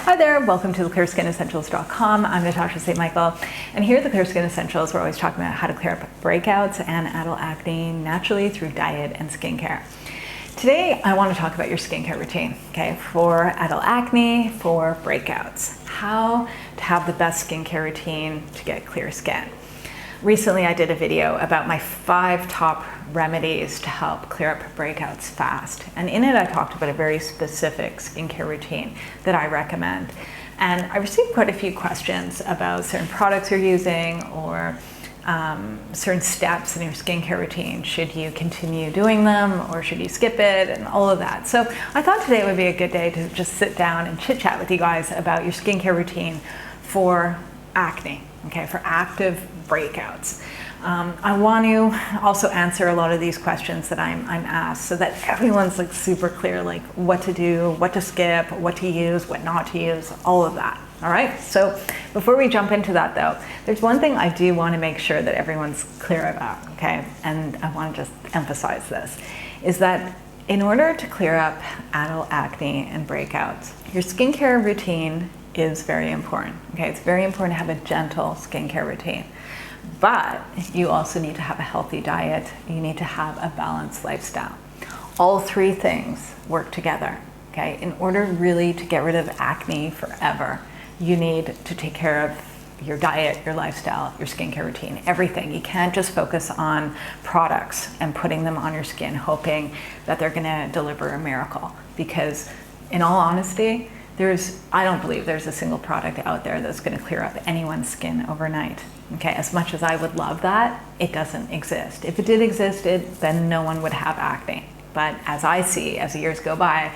Hi there, welcome to theclearskinessentials.com. I'm Natasha St. Michael, and here at the Clear Skin Essentials, we're always talking about how to clear up breakouts and adult acne naturally through diet and skincare. Today, I want to talk about your skincare routine, okay, for adult acne, for breakouts, how to have the best skincare routine to get clear skin. Recently, I did a video about my 5 top remedies to help clear up breakouts fast. And in it, I talked about a very specific skincare routine that I recommend. And I received quite a few questions about certain products you're using or certain steps in your skincare routine. Should you continue doing them or should you skip it and all of that? So I thought today would be a good day to just sit down and chit chat with you guys about your skincare routine for acne, okay, for active breakouts. I want to also answer a lot of these questions that I'm asked so that everyone's like super clear, like what to do, what to skip, what to use, what not to use, all of that. All right, so before we jump into that though, there's one thing I do want to make sure that everyone's clear about, okay? And I want to just emphasize this, is that in order to clear up adult acne and breakouts, your skincare routine is very important, okay? It's very important to have a gentle skincare routine. But you also need to have a healthy diet. You need to have a balanced lifestyle. All 3 things work together, okay? In order really to get rid of acne forever, you need to take care of your diet, your lifestyle, your skincare routine, everything. You can't just focus on products and putting them on your skin, hoping that they're gonna deliver a miracle. Because in all honesty, I don't believe there's a single product out there that's gonna clear up anyone's skin overnight. Okay, as much as I would love that, it doesn't exist. If it did exist, then no one would have acne. But as I see, as the years go by,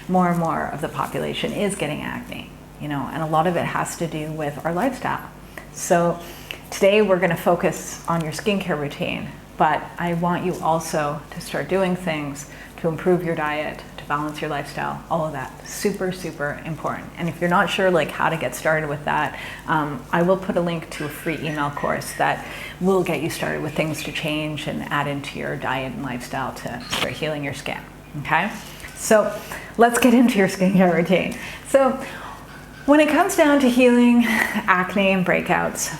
more and more of the population is getting acne, you know, and a lot of it has to do with our lifestyle. So today we're gonna focus on your skincare routine, but I want you also to start doing things to improve your diet, to balance your lifestyle, all of that. Super, super important. And if you're not sure like how to get started with that, I will put a link to a free email course that will get you started with things to change and add into your diet and lifestyle to start healing your skin, okay? So let's get into your skincare routine. So when it comes down to healing acne and breakouts,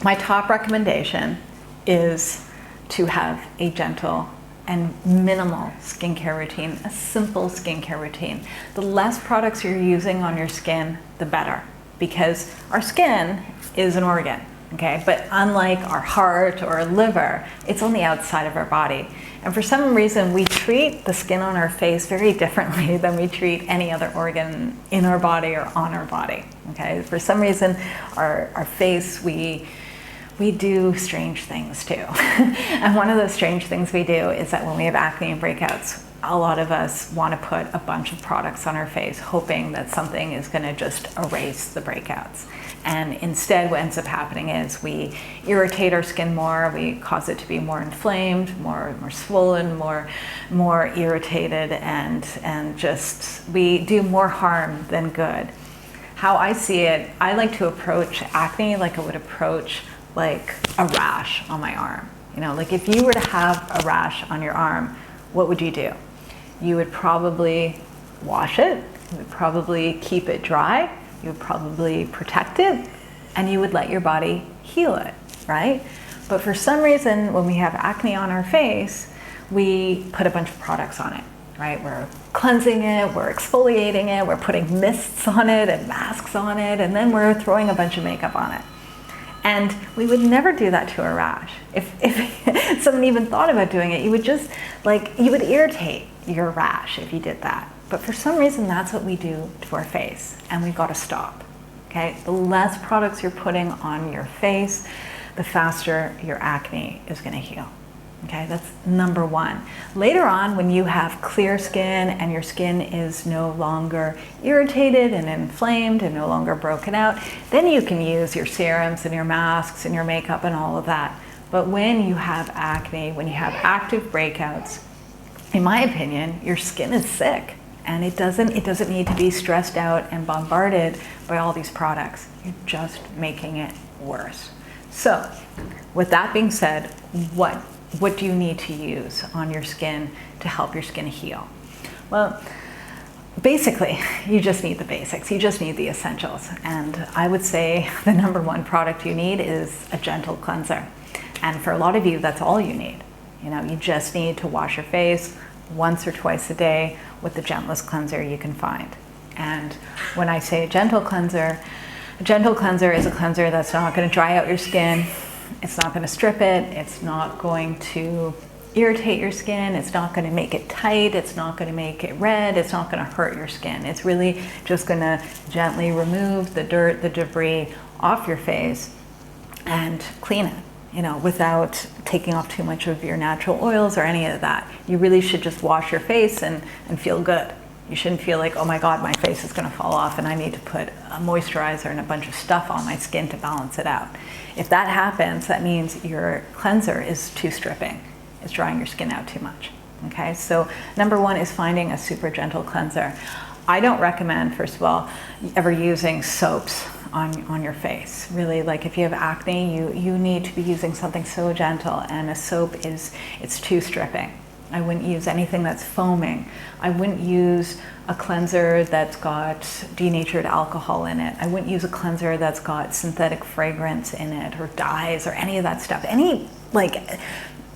my top recommendation is to have a gentle and minimal skincare routine, a simple skincare routine. The less products you're using on your skin, the better, because our skin is an organ, okay? But unlike our heart or our liver, it's on the outside of our body. And for some reason, we treat the skin on our face very differently than we treat any other organ in our body or on our body, okay? For some reason, our face, we do strange things too. And one of those strange things we do is that when we have acne and breakouts, a lot of us want to put a bunch of products on our face, hoping that something is going to just erase the breakouts. And instead, what ends up happening is we irritate our skin more, we cause it to be more inflamed, more swollen, more irritated, and just we do more harm than good. How I see it, I like to approach acne like I would approach like a rash on my arm. You know, like if you were to have a rash on your arm, what would you do? You would probably wash it, you would probably keep it dry, you would probably protect it, and you would let your body heal it, right? But for some reason, when we have acne on our face, we put a bunch of products on it, right? We're cleansing it, we're exfoliating it, we're putting mists on it and masks on it, and then we're throwing a bunch of makeup on it. And we would never do that to a rash. If someone even thought about doing it, you would just you would irritate your rash if you did that. But for some reason, that's what we do to our face, and we've got to stop, okay? The less products you're putting on your face, the faster your acne is gonna heal. Okay, that's number 1. Later on, when you have clear skin and your skin is no longer irritated and inflamed and no longer broken out, then you can use your serums and your masks and your makeup and all of that. But when you have acne, when you have active breakouts, in my opinion, your skin is sick and it doesn't need to be stressed out and bombarded by all these products. You're just making it worse. So, with that being said, what do you need to use on your skin to help your skin heal? Well, basically, you just need the basics. You just need the essentials. And I would say the number one product you need is a gentle cleanser. And for a lot of you, that's all you need. You know, you just need to wash your face once or twice a day with the gentlest cleanser you can find. And when I say a gentle cleanser is a cleanser that's not going to dry out your skin. It's not going to strip it. It's not going to irritate your skin. It's not going to make it tight. It's not going to make it red. It's not going to hurt your skin. It's really just going to gently remove the dirt, the debris off your face and clean it, you know, without taking off too much of your natural oils or any of that. You really should just wash your face and feel good. You shouldn't feel like, oh my God, my face is going to fall off and I need to put a moisturizer and a bunch of stuff on my skin to balance it out. If that happens, that means your cleanser is too stripping. It's drying your skin out too much. Okay, so number one is finding a super gentle cleanser. I don't recommend, first of all, ever using soaps on your face. Really, like if you have acne, you need to be using something so gentle, and a soap it's too stripping. I wouldn't use anything that's foaming. I wouldn't use a cleanser that's got denatured alcohol in it. I wouldn't use a cleanser that's got synthetic fragrance in it or dyes or any of that stuff. Any like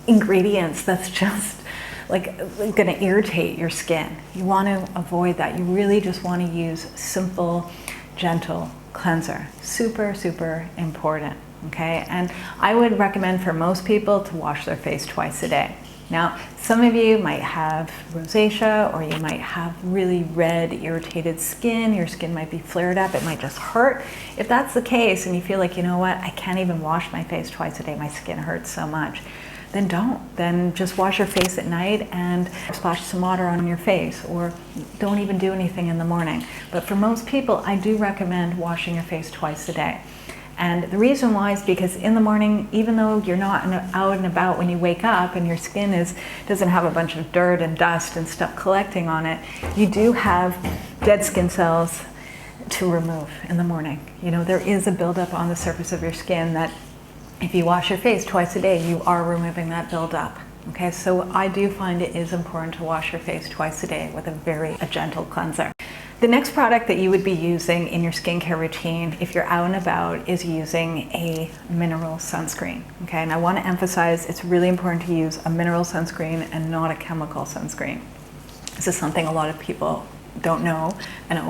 ingredients that's just like gonna irritate your skin. You want to avoid that. You really just want to use simple, gentle cleanser. Super, super important. Okay, and I would recommend for most people to wash their face twice a day. Now, some of you might have rosacea, or you might have really red, irritated skin. Your skin might be flared up. It might just hurt. If that's the case and you feel like, you know what, I can't even wash my face twice a day, my skin hurts so much, then don't. Then just wash your face at night and splash some water on your face, or don't even do anything in the morning. But for most people, I do recommend washing your face twice a day. And the reason why is because in the morning, even though you're not out and about when you wake up and your skin doesn't have a bunch of dirt and dust and stuff collecting on it, you do have dead skin cells to remove in the morning. You know, there is a buildup on the surface of your skin that if you wash your face twice a day, you are removing that buildup. Okay, so I do find it is important to wash your face twice a day with a gentle cleanser. The next product that you would be using in your skincare routine if you're out and about is using a mineral sunscreen. Okay, and I want to emphasize it's really important to use a mineral sunscreen and not a chemical sunscreen. This is something a lot of people don't know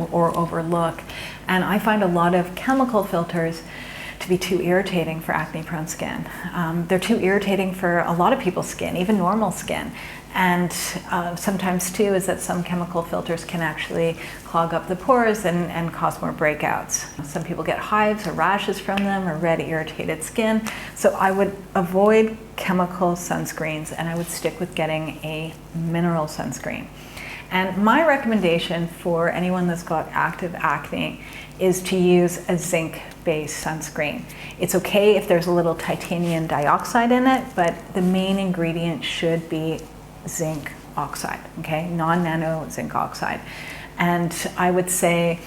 or overlook. And I find a lot of chemical filters to be too irritating for acne-prone skin. They're too irritating for a lot of people's skin, even normal skin. And sometimes too is that some chemical filters can actually clog up the pores and cause more breakouts. Some people get hives or rashes from them, or red irritated skin. So I would avoid chemical sunscreens and I would stick with getting a mineral sunscreen. And my recommendation for anyone that's got active acne is to use a zinc-based sunscreen. It's okay if there's a little titanium dioxide in it, but the main ingredient should be zinc oxide, okay? Non-nano zinc oxide. And I would say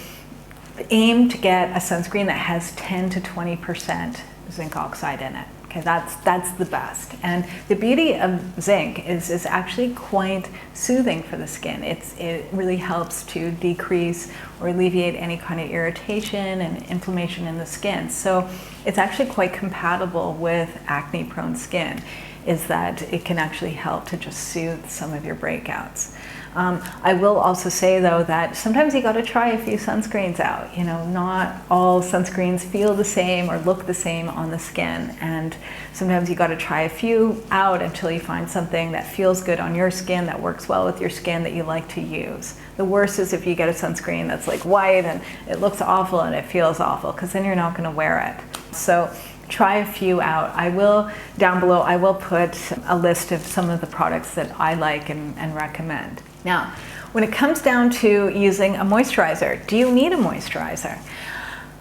aim to get a sunscreen that has 10 to 20% zinc oxide in it. Okay, that's the best. And the beauty of zinc is actually quite soothing for the skin. It really helps to decrease or alleviate any kind of irritation and inflammation in the skin. So it's actually quite compatible with acne-prone skin, is that it can actually help to just soothe some of your breakouts. I will also say though that sometimes you got to try a few sunscreens out. You know, not all sunscreens feel the same or look the same on the skin, and sometimes you got to try a few out until you find something that feels good on your skin, that works well with your skin, that you like to use. The worst is if you get a sunscreen that's like white and it looks awful and it feels awful, because then you're not going to wear it. So try a few out. I will, down below, I will put a list of some of the products that I like and recommend. Now, when it comes down to using a moisturizer, do you need a moisturizer?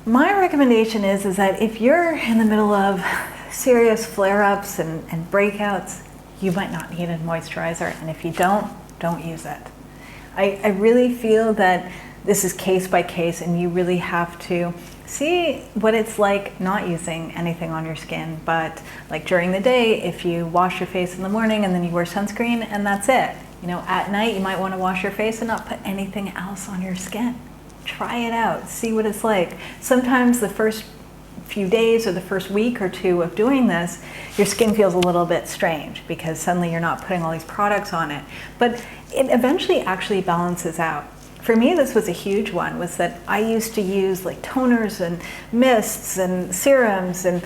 My recommendation is that if you're in the middle of serious flare-ups and breakouts, you might not need a moisturizer, and if you don't use it. I really feel that this is case by case, and you really have to see what it's like not using anything on your skin. But like during the day, if you wash your face in the morning and then you wear sunscreen and that's it, You know, at night you might want to wash your face and not put anything else on your skin. Try it out, see what it's like. Sometimes the first few days or the first week or two of doing this, your skin feels a little bit strange because suddenly you're not putting all these products on it. But it eventually actually balances out. For me, this was a huge one, was that I used to use like toners and mists and serums and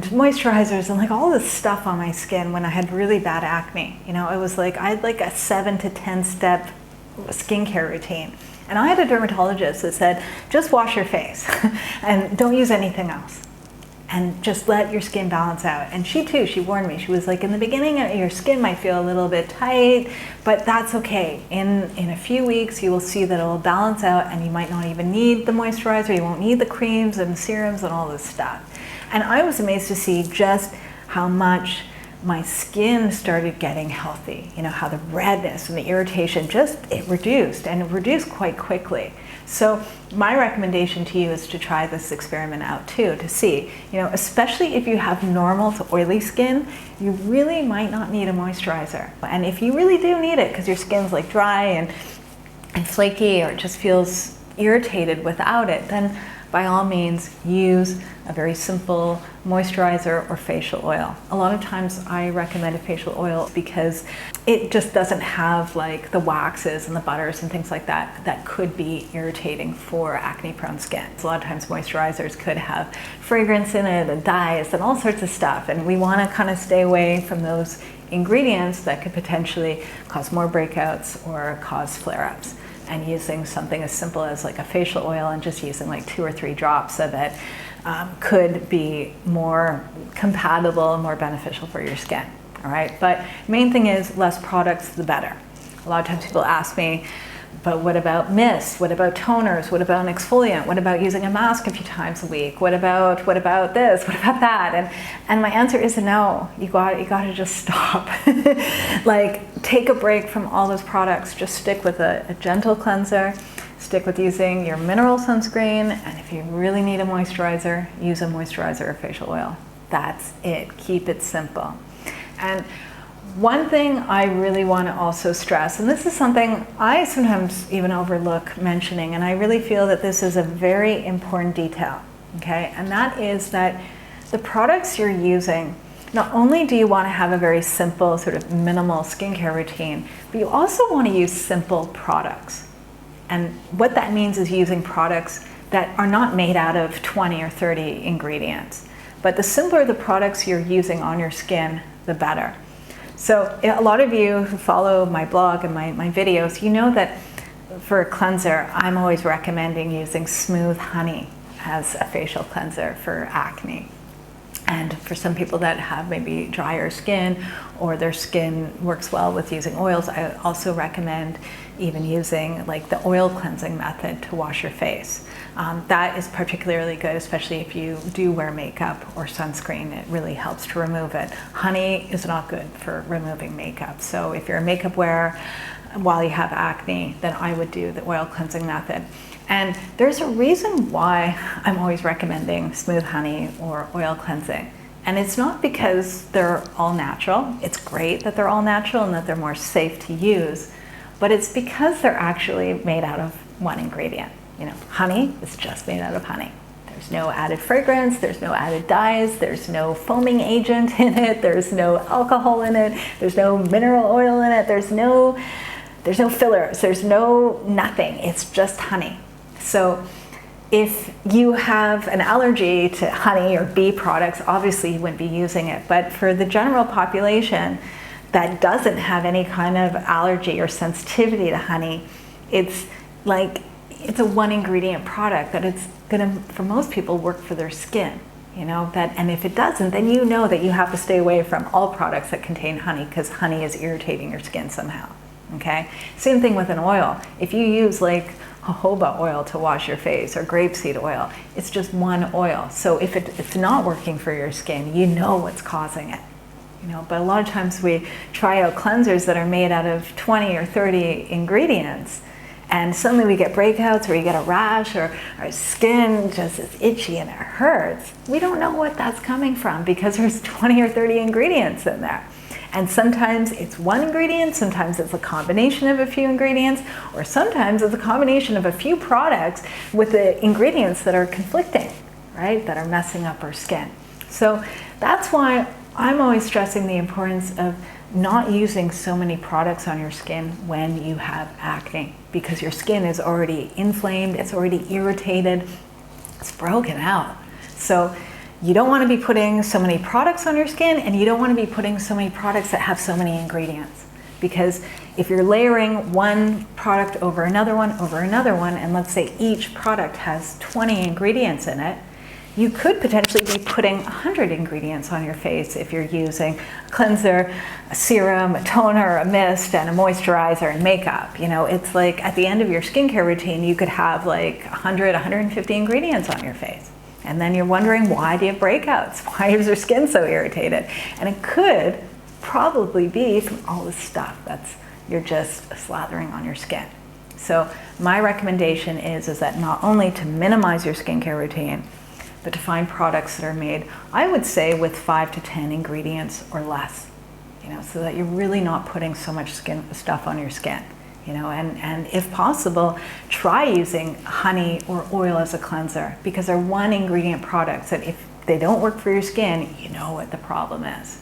moisturizers and like all this stuff on my skin when I had really bad acne. You know, it was like, I had like a 7 to 10 step skincare routine. And I had a dermatologist that said, just wash your face and don't use anything else. And just let your skin balance out. And she too, she warned me. She was like, in the beginning, your skin might feel a little bit tight, but that's okay. In a few weeks, you will see that it will balance out and you might not even need the moisturizer. You won't need the creams and serums and all this stuff. And I was amazed to see just how much my skin started getting healthy. You know, how the redness and the irritation it reduced, and it reduced quite quickly. So my recommendation to you is to try this experiment out too, to see, you know, especially if you have normal to oily skin, you really might not need a moisturizer. And if you really do need it because your skin's like dry and flaky, or it just feels irritated without it, then by all means use a very simple moisturizer or facial oil. A lot of times I recommend a facial oil because it just doesn't have like the waxes and the butters and things like that that could be irritating for acne prone skin. So a lot of times moisturizers could have fragrance in it and dyes and all sorts of stuff, and we want to kind of stay away from those ingredients that could potentially cause more breakouts or cause flare-ups. And using something as simple as like a facial oil and just using like 2 or 3 drops of it could be more compatible and more beneficial for your skin. All right, but main thing is less products, the better. A lot of times people ask me, but what about mist? What about toners? What about an exfoliant? What about using a mask a few times a week? What about this? What about that? And my answer is no. You got to just stop. Like, take a break from all those products. Just stick with a gentle cleanser. Stick with using your mineral sunscreen. And if you really need a moisturizer, use a moisturizer or facial oil. That's it. Keep it simple. And one thing I really want to also stress, and this is something I sometimes even overlook mentioning, and I really feel that this is a very important detail, okay? And that is that the products you're using, not only do you want to have a very simple sort of minimal skincare routine, but you also want to use simple products. And what that means is using products that are not made out of 20 or 30 ingredients. But the simpler the products you're using on your skin, the better. So a lot of you who follow my blog and my videos, you know that for a cleanser, I'm always recommending using smooth honey as a facial cleanser for acne. And for some people that have maybe drier skin or their skin works well with using oils, I also recommend even using like the oil cleansing method to wash your face. That is particularly good, especially if you do wear makeup or sunscreen. It really helps to remove it. Honey is not good for removing makeup. So if you're a makeup wearer while you have acne, then I would do the oil cleansing method. And there's a reason why I'm always recommending smooth honey or oil cleansing. And it's not because they're all natural. It's great that they're all natural and that they're more safe to use, but it's because they're actually made out of one ingredient. You know, honey is just made out of honey. There's no added fragrance, there's no added dyes, there's no foaming agent in it, there's no alcohol in it, there's no mineral oil in it, there's no fillers, there's no nothing. It's just honey. So if you have an allergy to honey or bee products, obviously you wouldn't be using it. But for the general population that doesn't have any kind of allergy or sensitivity to honey, it's a one ingredient product that it's gonna, for most people, work for their skin. You know, and if it doesn't, then you know that you have to stay away from all products that contain honey because honey is irritating your skin somehow. Okay? Same thing with an oil. If you use like jojoba oil to wash your face or grapeseed oil, it's just one oil. So if it's not working for your skin, you know what's causing it. You know, but a lot of times we try out cleansers that are made out of 20 or 30 ingredients, and suddenly we get breakouts or you get a rash or our skin just is itchy and it hurts. We don't know what that's coming from because there's 20 or 30 ingredients in there. And sometimes it's one ingredient, sometimes it's a combination of a few ingredients, or sometimes it's a combination of a few products with the ingredients that are conflicting, right? That are messing up our skin. So that's why I'm always stressing the importance of not using so many products on your skin when you have acne, because your skin is already inflamed, it's already irritated, it's broken out. So you don't want to be putting so many products on your skin, and you don't want to be putting so many products that have so many ingredients. Because if you're layering one product over another one, and let's say each product has 20 ingredients in it, you could potentially be putting 100 ingredients on your face if you're using a cleanser, a serum, a toner, a mist, and a moisturizer and makeup. You know, it's like at the end of your skincare routine, you could have like 100, 150 ingredients on your face. And then you're wondering, why do you have breakouts? Why is your skin so irritated? And it could probably be from all the stuff that's you're just slathering on your skin. So my recommendation is that not only to minimize your skincare routine, but to find products that are made, I would say, with 5 to 10 ingredients or less, you know, so that you're really not putting so much stuff on your skin, you know, and if possible, try using honey or oil as a cleanser, because they're one ingredient products that if they don't work for your skin, you know what the problem is.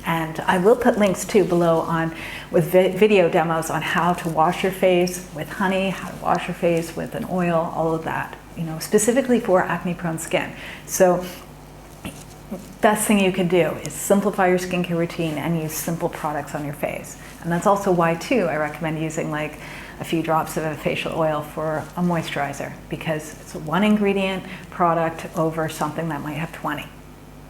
And I will put links too below on with video demos on how to wash your face with honey, how to wash your face with an oil, all of that, you know, specifically for acne prone skin. So best thing you can do is simplify your skincare routine and use simple products on your face. And that's also why too I recommend using like a few drops of a facial oil for a moisturizer, because it's a one ingredient product over something that might have 20,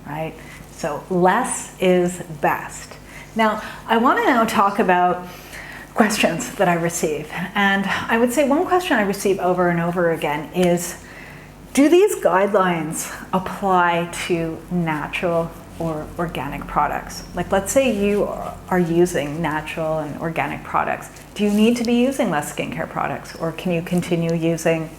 right? So less is best. Now, I want to now talk about questions that I receive. And I would say one question I receive over and over again is, do these guidelines apply to natural or organic products? Like, let's say you are using natural and organic products. Do you need to be using less skincare products, or can you continue using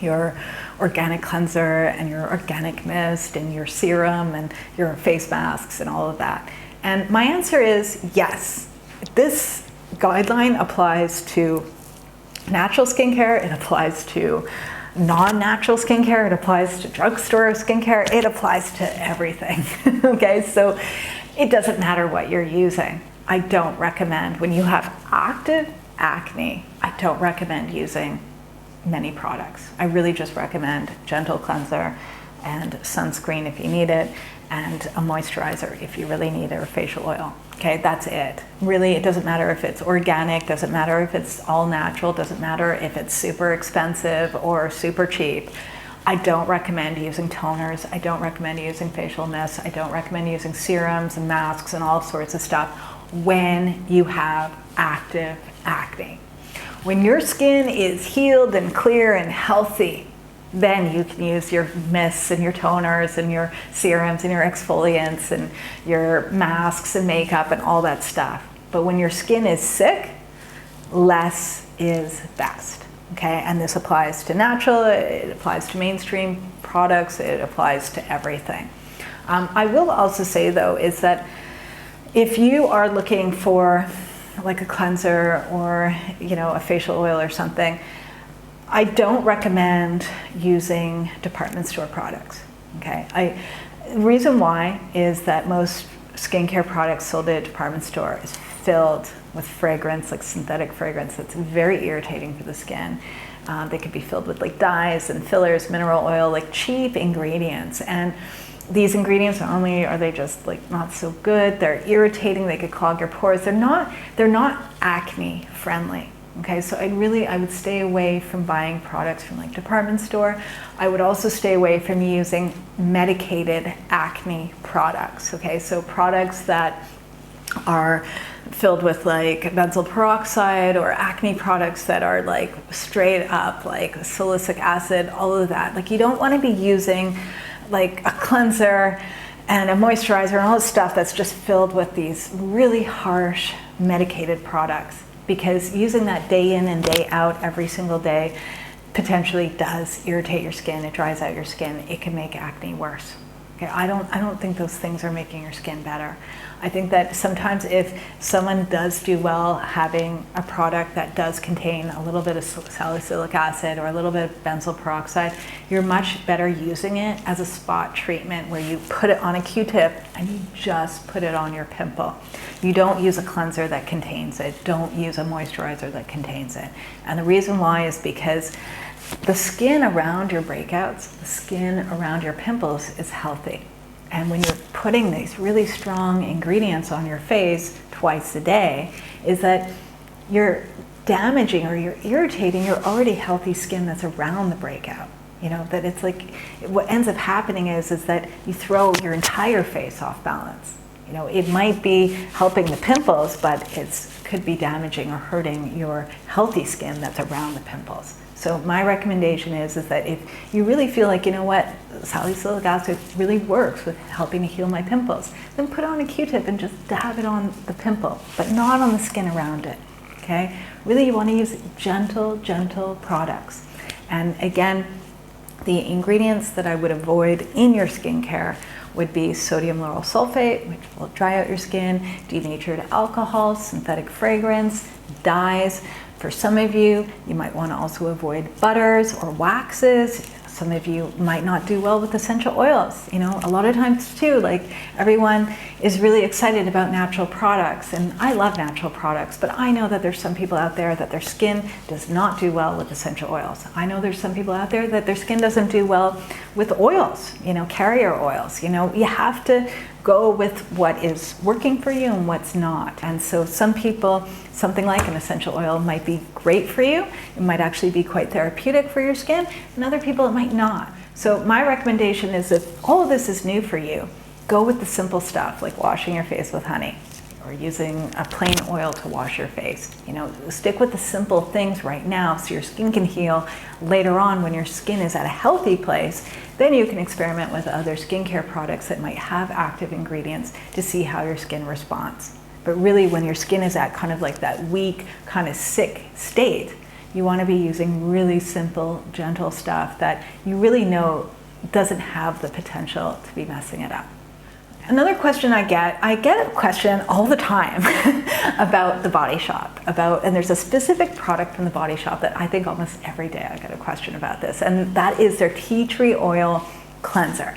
your organic cleanser and your organic mist and your serum and your face masks and all of that? And my answer is yes. This guideline applies to natural skincare, it applies to non-natural skincare, it applies to drugstore skincare, it applies to everything. Okay, so it doesn't matter what you're using. I don't recommend, when you have active acne, I don't recommend using many products. I really just recommend gentle cleanser and sunscreen if you need it, and a moisturizer if you really need it, or facial oil. Okay, that's it. Really, it doesn't matter if it's organic, doesn't matter if it's all natural, doesn't matter if it's super expensive or super cheap. I don't recommend using toners, I don't recommend using facial mists, I don't recommend using serums and masks and all sorts of stuff when you have active acne. When your skin is healed and clear and healthy, then you can use your mists and your toners and your serums and your exfoliants and your masks and makeup and all that stuff. But when your skin is sick, less is best. Okay, and this applies to natural, it applies to mainstream products, it applies to everything. I will also say though, is that if you are looking for like a cleanser or, you know, a facial oil or something, I don't recommend using department store products, okay? The reason why is that most skincare products sold at a department store is filled with fragrance, like synthetic fragrance, that's very irritating for the skin. They could be filled with like dyes and fillers, mineral oil, like cheap ingredients. And these ingredients, not only are they just like not so good, they're irritating, they could clog your pores. They're not acne friendly. Okay, so I would stay away from buying products from like department store. I would also stay away from using medicated acne products. Okay, so products that are filled with like benzoyl peroxide, or acne products that are like straight up like salicylic acid, all of that. Like, you don't want to be using like a cleanser and a moisturizer and all this stuff that's just filled with these really harsh medicated products, because using that day in and day out every single day potentially does irritate your skin, it dries out your skin, it can make acne worse. Okay, I don't think those things are making your skin better. I think that sometimes if someone does do well having a product that does contain a little bit of salicylic acid or a little bit of benzoyl peroxide, you're much better using it as a spot treatment where you put it on a Q-tip and you just put it on your pimple. You don't use a cleanser that contains it. Don't use a moisturizer that contains it. And the reason why is because the skin around your breakouts, the skin around your pimples is healthy. And when you're putting these really strong ingredients on your face twice a day, is that you're damaging or you're irritating your already healthy skin that's around the breakout. You know, that it's like, what ends up happening is that you throw your entire face off balance. You know, it might be helping the pimples, but it could be damaging or hurting your healthy skin that's around the pimples. So my recommendation is that if you really feel like, you know what, salicylic acid really works with helping to heal my pimples, then put on a Q-tip and just dab it on the pimple, but not on the skin around it, okay? Really, you want to use gentle, gentle products. And again, the ingredients that I would avoid in your skincare would be sodium lauryl sulfate, which will dry out your skin, denatured alcohol, synthetic fragrance, dyes. For some of you, you might want to also avoid butters or waxes. Some of you might not do well with essential oils. You know, a lot of times too, like everyone is really excited about natural products, and I love natural products, but I know that there's some people out there that their skin does not do well with essential oils. I know there's some people out there that their skin doesn't do well with oils, you know, carrier oils. You know, you have to go with what is working for you and what's not. And so some people, something like an essential oil might be great for you. It might actually be quite therapeutic for your skin, and other people it might not. So my recommendation is if all of this is new for you, go with the simple stuff like washing your face with honey or using a plain oil to wash your face. You know, stick with the simple things right now so your skin can heal later on when your skin is at a healthy place. Then you can experiment with other skincare products that might have active ingredients to see how your skin responds. But really, when your skin is at kind of like that weak, kind of sick state, you want to be using really simple, gentle stuff that you really know doesn't have the potential to be messing it up. Another question I get a question all the time about the Body Shop, and there's a specific product from the Body Shop that I think almost every day I get a question about this, and that is their tea tree oil cleanser.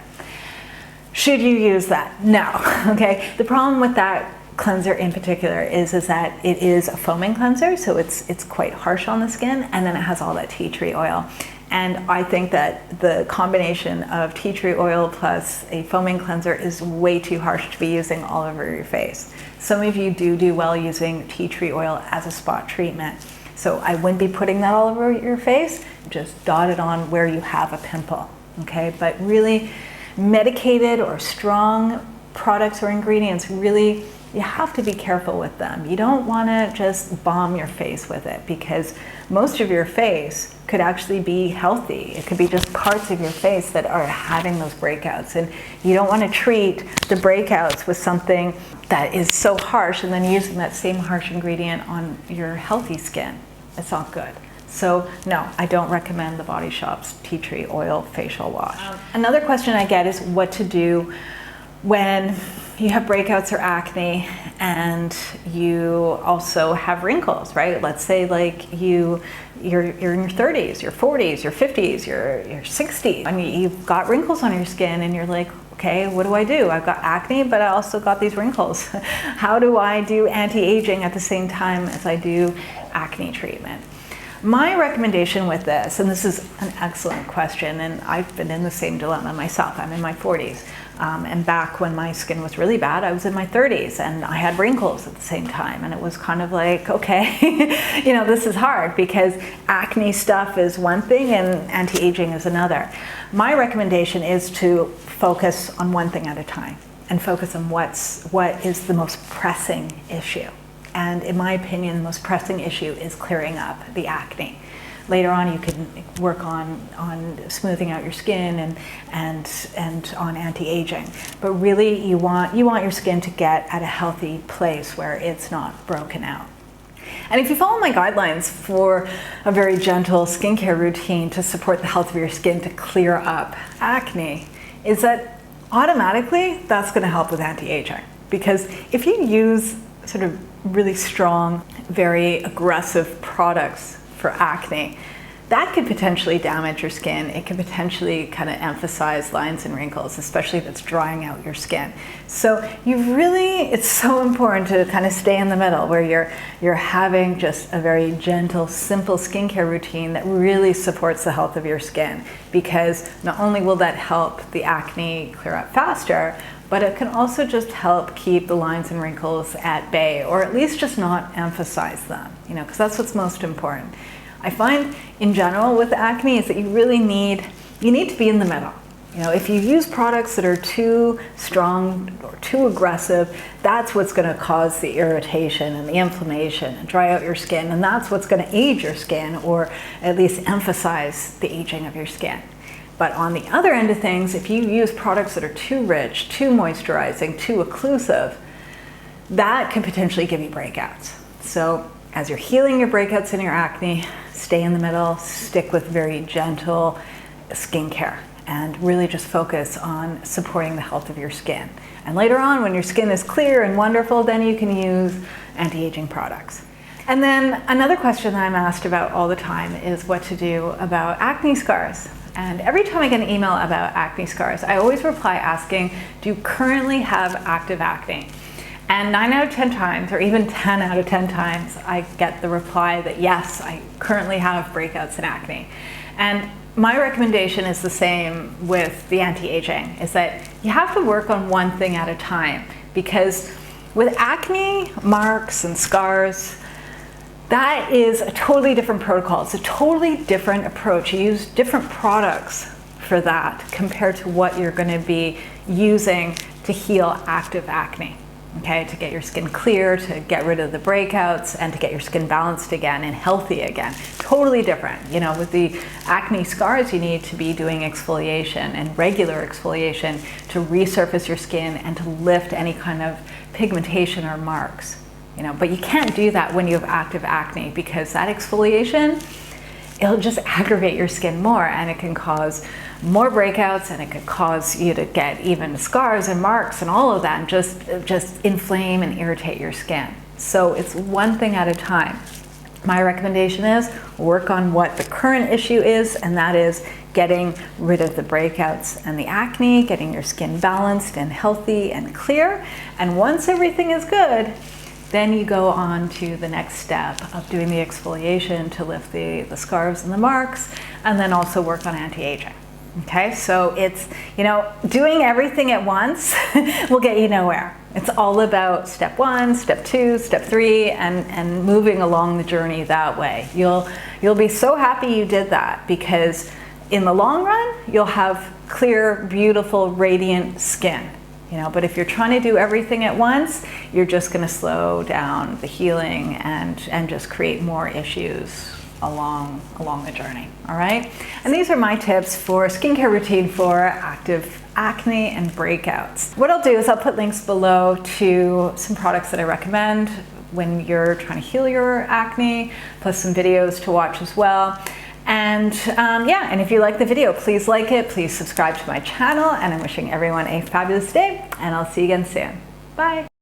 Should you use that? No, okay? The problem with that cleanser in particular is that it is a foaming cleanser, so it's quite harsh on the skin, and then it has all that tea tree oil. And I think that the combination of tea tree oil plus a foaming cleanser is way too harsh to be using all over your face. Some of you do well using tea tree oil as a spot treatment. So I wouldn't be putting that all over your face, just dot it on where you have a pimple, okay? But really medicated or strong products or ingredients, really, you have to be careful with them. You don't want to just bomb your face with it because most of your face could actually be healthy. It could be just parts of your face that are having those breakouts, and you don't want to treat the breakouts with something that is so harsh and then using that same harsh ingredient on your healthy skin. It's not good. So no, I don't recommend the Body Shop's tea tree oil facial wash. Another question I get is what to do when you have breakouts or acne and you also have wrinkles, right? Let's say like you're in your 30s, your 40s, your 50s, your 60s. I mean, you've got wrinkles on your skin and you're like, okay, what do I do? I've got acne, but I also got these wrinkles. How do I do anti-aging at the same time as I do acne treatment? My recommendation with this, and this is an excellent question, and I've been in the same dilemma myself. I'm in my 40s. And back when my skin was really bad, I was in my 30s and I had wrinkles at the same time. And it was kind of like, okay, you know, this is hard because acne stuff is one thing and anti-aging is another. My recommendation is to focus on one thing at a time and focus on what is the most pressing issue. And in my opinion, the most pressing issue is clearing up the acne. Later on, you can work on smoothing out your skin and on anti-aging. But really, you want your skin to get at a healthy place where it's not broken out. And if you follow my guidelines for a very gentle skincare routine to support the health of your skin to clear up acne, is that automatically that's going to help with anti-aging. Because if you use sort of really strong, very aggressive products for acne, that could potentially damage your skin. It could potentially kind of emphasize lines and wrinkles, especially if it's drying out your skin. So it's so important to kind of stay in the middle where you're having just a very gentle, simple skincare routine that really supports the health of your skin. Because not only will that help the acne clear up faster, but it can also just help keep the lines and wrinkles at bay, or at least just not emphasize them, because that's what's most important. I find in general with acne is that you need to be in the middle. If you use products that are too strong or too aggressive, that's what's going to cause the irritation and the inflammation and dry out your skin, and that's what's going to age your skin, or at least emphasize the aging of your skin. But on the other end of things, if you use products that are too rich, too moisturizing, too occlusive, that can potentially give you breakouts. So as you're healing your breakouts in your acne, stay in the middle, stick with very gentle skincare, and really just focus on supporting the health of your skin. And later on, when your skin is clear and wonderful, then you can use anti-aging products. And then another question that I'm asked about all the time is what to do about acne scars. And every time I get an email about acne scars, I always reply asking, do you currently have active acne? And 9 out of 10 times, or even 10 out of 10 times, I get the reply that yes, I currently have breakouts and acne. And my recommendation is the same with the anti-aging, is that you have to work on one thing at a time. Because with acne, marks, and scars, that is a totally different protocol. It's a totally different approach. You use different products for that compared to what you're going to be using to heal active acne. Okay, to get your skin clear, to get rid of the breakouts, and to get your skin balanced again and healthy again. Totally different. With the acne scars, you need to be doing exfoliation and regular exfoliation to resurface your skin and to lift any kind of pigmentation or marks. But you can't do that when you have active acne, because that exfoliation, it'll just aggravate your skin more, and it can cause more breakouts, and it could cause you to get even scars and marks and all of that, and just inflame and irritate your skin. So it's one thing at a time. My recommendation is work on what the current issue is, and that is getting rid of the breakouts and the acne, getting your skin balanced and healthy and clear. And once everything is good, then you go on to the next step of doing the exfoliation to lift the scars and the marks, and then also work on anti-aging. Okay, so it's, doing everything at once will get you nowhere. It's all about step 1, step 2, step 3, and moving along the journey that way. You'll be so happy you did that, because in the long run, you'll have clear, beautiful, radiant skin. But if you're trying to do everything at once, you're just going to slow down the healing and just create more issues along the journey. All right? And these are my tips for skincare routine for active acne and breakouts. What I'll do is I'll put links below to some products that I recommend when you're trying to heal your acne, plus some videos to watch as well. And and if you like the video, please like it, please subscribe to my channel, and I'm wishing everyone a fabulous day, and I'll see you again soon. Bye.